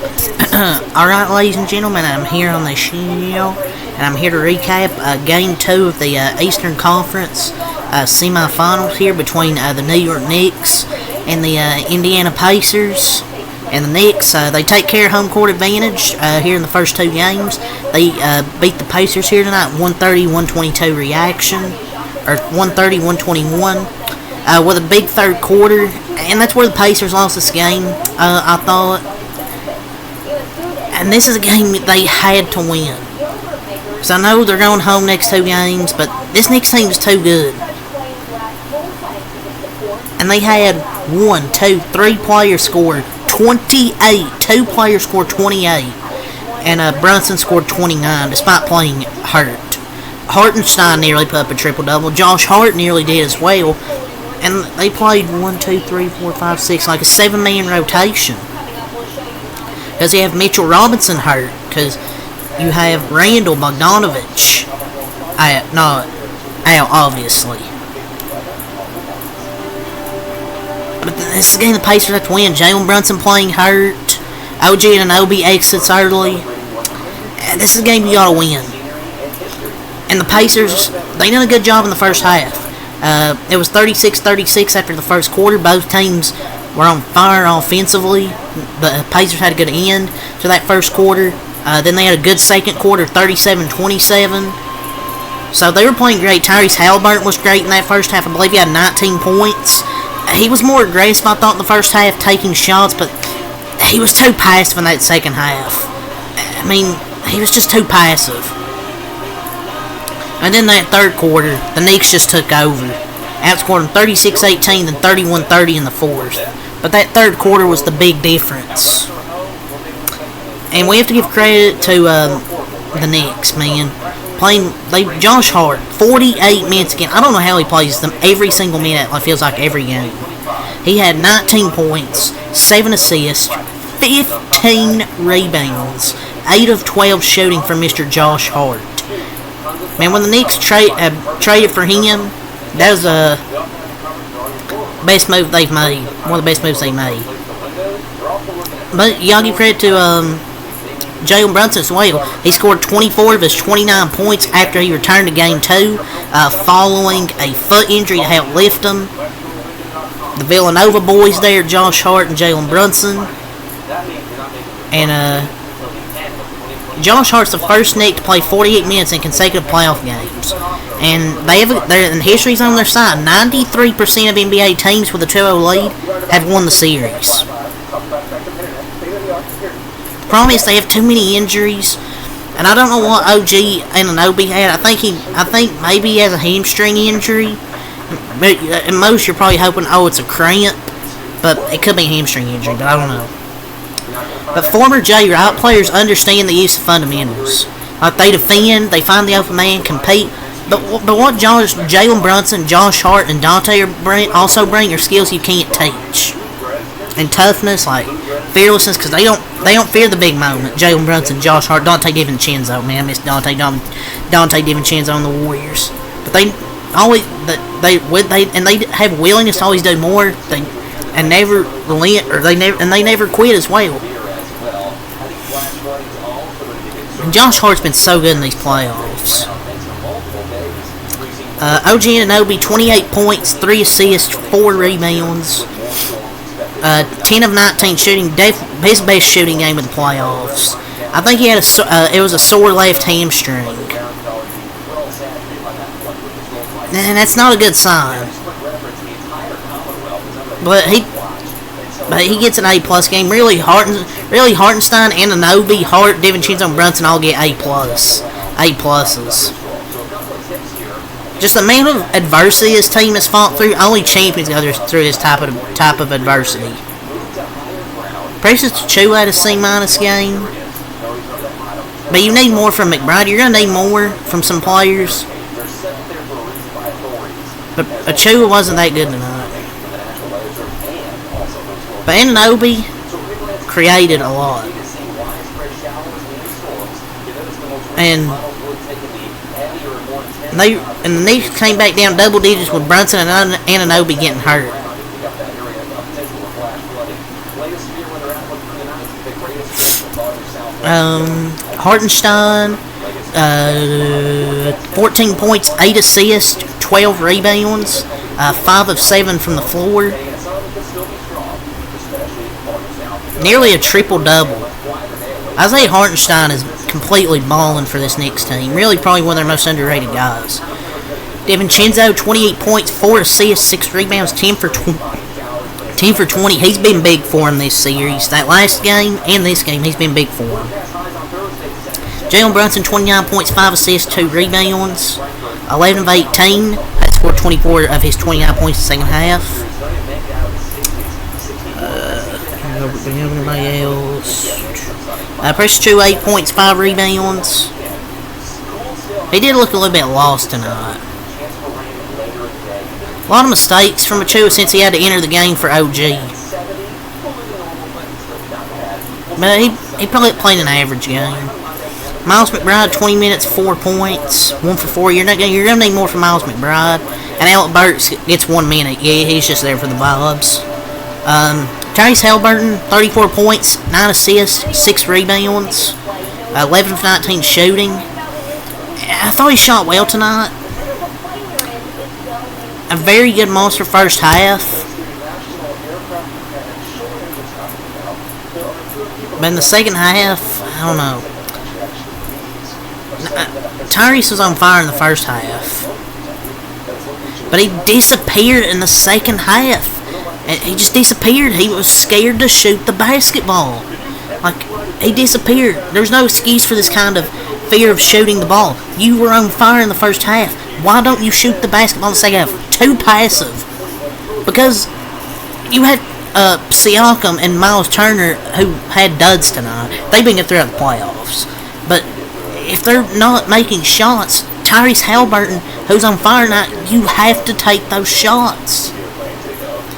Alright, ladies and gentlemen, I'm here on the show, and I'm here to recap Game 2 of the Eastern Conference Semifinals here between the New York Knicks and the Indiana Pacers. And the Knicks, they take care of home court advantage here in the first two games. They beat the Pacers here tonight, 130-122 reaction, or 130-121, with a big third quarter. And that's where the Pacers lost this game, I thought. And this is a game they had to win. So I know they're going home next two games, but this Knicks team is too good. And they had 3 players score 28. 2 players scored 28. And Brunson scored 29 despite playing hurt. Hartenstein nearly put up a triple-double. Josh Hart nearly did as well. And they played 1, 2, 3, 4, 5, 6, like a 7-man rotation. Because you have Mitchell Robinson hurt. Because you have Randall Bogdanovich out, obviously. But this is a game the Pacers have to win. Jalen Brunson playing hurt. OG Anunoby exits early. This is a game you gotta win. And the Pacers, they did a good job in the first half. It was 36-36 after the first quarter. Both teams were on fire offensively. The Pacers had a good end to that first quarter. Then they had a good second quarter, 37-27. So they were playing great. Tyrese Halliburton was great in that first half. I believe he had 19 points. He was more aggressive, I thought, in the first half, taking shots, but he was too passive in that second half. I mean, he was just too passive. And then that third quarter, the Knicks just took over. Outscored them 36-18 and 31-30 in the fourth. But that third quarter was the big difference. And we have to give credit to the Knicks, man. Josh Hart, 48 minutes again. I don't know how he plays them every single minute. It feels like every game. He had 19 points, 7 assists, 15 rebounds, 8 of 12 shooting for Mr. Josh Hart. Man, when the Knicks traded for him, that was the best move they've made. One of the best moves they made. But y'all give credit to Jalen Brunson as well. He scored 24 of his 29 points after he returned to Game 2, following a foot injury to help lift him. The Villanova boys there, Josh Hart and Jalen Brunson. And Josh Hart's the first Knick to play 48 minutes in consecutive playoff games. And the history's on their side. 93% of NBA teams with a 2-0 lead have won the series. The problem is they have too many injuries, and I don't know what OG Anunoby had. I think maybe he has a hamstring injury. But at most you're probably hoping, it's a cramp, but it could be a hamstring injury. But I don't know. But former J-Route players understand the use of fundamentals. Like they defend, they find the open man, compete. But what Jalen Brunson, Josh Hart, and Dante also bring are skills you can't teach. And toughness, like fearlessness, because they don't fear the big moment. Jalen Brunson, Josh Hart, Dante DiVincenzo, man, I miss Dante DiVincenzo and the Warriors. But they have willingness to always do more. They never relent, or they never quit as well. And Josh Hart's been so good in these playoffs. OG Anunoby, 28 points, 3 assists, 4 rebounds. 10 of 19 shooting, his best shooting game of the playoffs. I think he had it was a sore left hamstring. And that's not a good sign. But he gets an A+ game. Really, Hartenstein, Anunoby, Hart, DiVincenzo, and Brunson all get A+. A+. Just the amount of adversity this team has fought through. Only champions go through this type of adversity. Precious Achiuwa had a C- game. But you need more from McBride. You're going to need more from some players. But Achiuwa wasn't that good tonight. But Anunoby created a lot. And the Knicks came back down double digits with Brunson and Anunoby getting hurt. Hartenstein, 14 points, 8 assists, 12 rebounds, 5 of 7 from the floor. Nearly a triple-double. Isaiah Hartenstein is completely balling for this Knicks team. Really probably one of their most underrated guys. DiVincenzo, 28 points, 4 assists, 6 rebounds, 10 for 20. He's been big for him this series. That last game and this game, he's been big for him. Jalen Brunson, 29 points, 5 assists, 2 rebounds, 11 of 18. That scored 24 of his 29 points in the second half. Everybody else. Precious Chu, 8 points, 5 rebounds. He did look a little bit lost tonight. A lot of mistakes from Achua since he had to enter the game for OG. But he probably played an average game. Miles McBride, 20 minutes, 4 points, 1 for 4. You're gonna need more from Miles McBride. And Alec Burks gets 1 minute. Yeah, he's just there for the vibes. Tyrese Halliburton, 34 points, 9 assists, 6 rebounds, 11 of 19 shooting. I thought he shot well tonight. A very good monster first half. But in the second half, I don't know. Tyrese was on fire in the first half. But he disappeared in the second half. He just disappeared. He was scared to shoot the basketball. Like, he disappeared. There's no excuse for this kind of fear of shooting the ball. You were on fire in the first half. Why don't you shoot the basketball in the second half? Too passive. Because you had Siakam and Miles Turner who had duds tonight. They've been good throughout the playoffs. But if they're not making shots, Tyrese Halliburton, who's on fire tonight, you have to take those shots.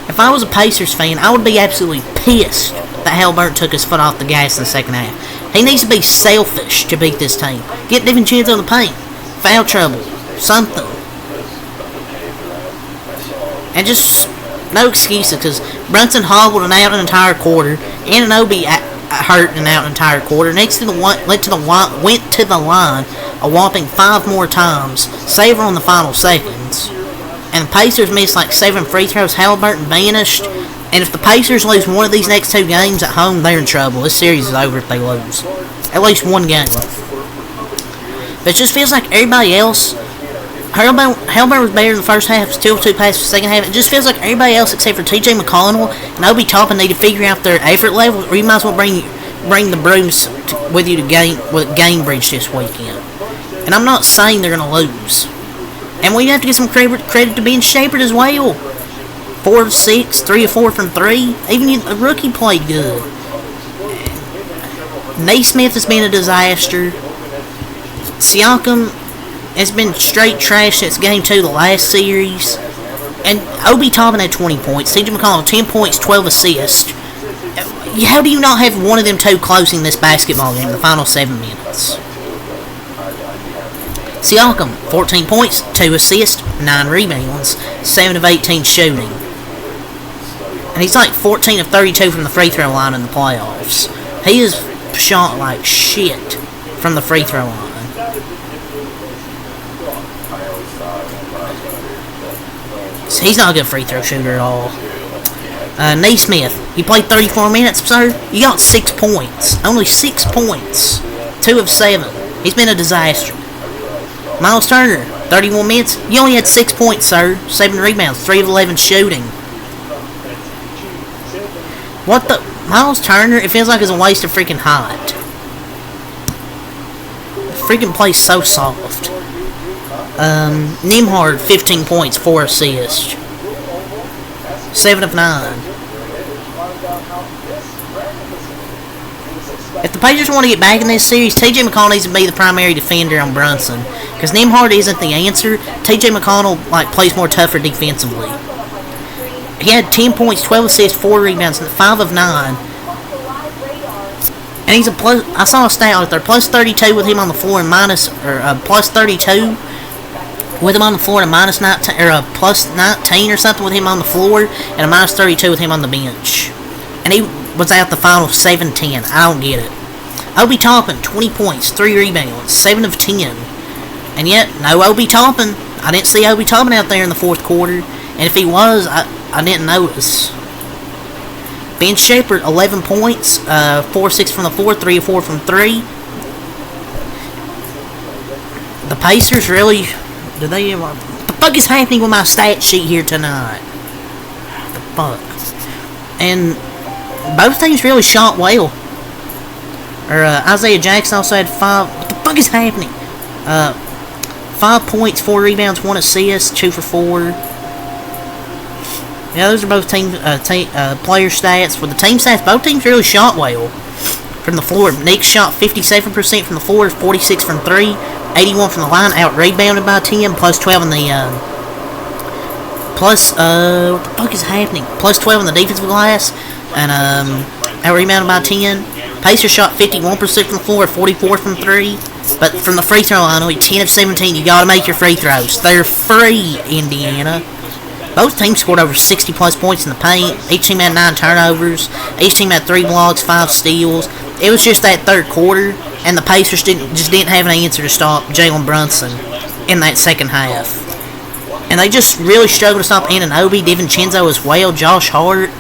If I was a Pacers fan, I would be absolutely pissed that Halliburton took his foot off the gas in the second half. He needs to be selfish to beat this team. Get DiVincenzo in the paint. Foul trouble. Something. And just no excuses, because Brunson hobbled and out an entire quarter. Anunoby hurt and out an entire quarter. Went to the line a whopping 5 more times. Saver on the final seconds. And the Pacers missed like 7 free throws. Halliburton vanished. And if the Pacers lose one of these next 2 games at home, they're in trouble. This series is over if they lose. At least one game. But it just feels like everybody else... Halliburton was better in the first half. Still 2 passes for the second half. It just feels like everybody else except for T.J. McConnell and Obi Toppin need to figure out their effort level, or you might as well bring the brooms with you to Gamebridge this weekend. And I'm not saying they're going to lose. And we have to give some credit to Ben Shepard as well. 4 of 6, 3 of 4 from 3. Even the rookie played good. Naismith has been a disaster. Siakam has been straight trash since Game 2 of the last series. And Obi Toppin had 20 points. T.J. McConnell, 10 points, 12 assists. How do you not have one of them 2 closing this basketball game in the final 7 minutes? Siakam, 14 points, 2 assists, 9 rebounds, 7 of 18 shooting. And he's like 14 of 32 from the free throw line in the playoffs. He is shot like shit from the free throw line. So he's not a good free throw shooter at all. Naismith, you played 34 minutes, sir. You got 6 points. Only 6 points. 2 of 7. He's been a disaster. Miles Turner, 31 minutes. You only had 6 points, sir. 7 rebounds, 3 of 11 shooting. What the? Miles Turner, it feels like it's a waste of freaking height. The freaking plays so soft. Nembhard, 15 points, 4 assists. 7 of 9. If the Pacers want to get back in this series, T.J. McConnell needs to be the primary defender on Brunson. Because Nembhard isn't the answer. T.J. McConnell plays more tougher defensively. He had 10 points, 12 assists, 4 rebounds, 5 of 9. And he's a plus. I saw a stat out there, plus 32 with him on the floor and plus 32 with him on the floor and minus 19 or plus 19 or something with him on the floor and a minus 32 with him on the bench. And was out the final 7-10. I don't get it. Obi Toppin, 20 points, 3 rebounds, 7 of 10. And yet, no Obi Toppin. I didn't see Obi Toppin out there in the fourth quarter. And if he was, I didn't notice. Ben Shepard, 11 points, 4-6 from the floor, 3 of 4 from 3. The Pacers really... What the fuck is happening with my stat sheet here tonight? The fuck? And both teams really shot well. Isaiah Jackson also had 5... What the fuck is happening? 5 points, 4 rebounds, 1 assist, 2 for 4. Yeah, those are both team player stats. For the team stats, both teams really shot well from the floor. Knicks shot 57% from the floor, 46 from 3, 81 from the line, out-rebounded by 10, plus 12 in the... what the fuck is happening? Plus 12 in the defensive glass, and out-rebounded by 10. Pacers shot 51% from the floor, 44 from 3. But from the free throw line, only 10 of 17. You gotta make your free throws. They're free, Indiana. Both teams scored over 60 plus points in the paint. Each team had 9 turnovers. Each team had 3 blocks, 5 steals. It was just that third quarter, and the Pacers just didn't have an answer to stop Jalen Brunson in that second half. And they just really struggled to stop Anunoby, DiVincenzo as well, Josh Hart.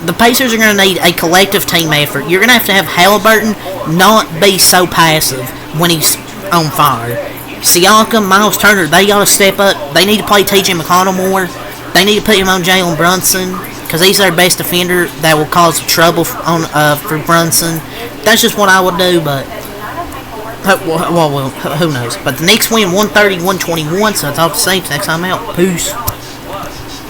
The Pacers are going to need a collective team effort. You're going to have Halliburton not be so passive when he's on fire. Siakam, Miles Turner, they got to step up. They need to play T.J. McConnell more. They need to put him on Jalen Brunson because he's their best defender that will cause trouble for Brunson. That's just what I would do, but well, who knows. But the Knicks win 130-121, so it's all the same. Next time out. Peace.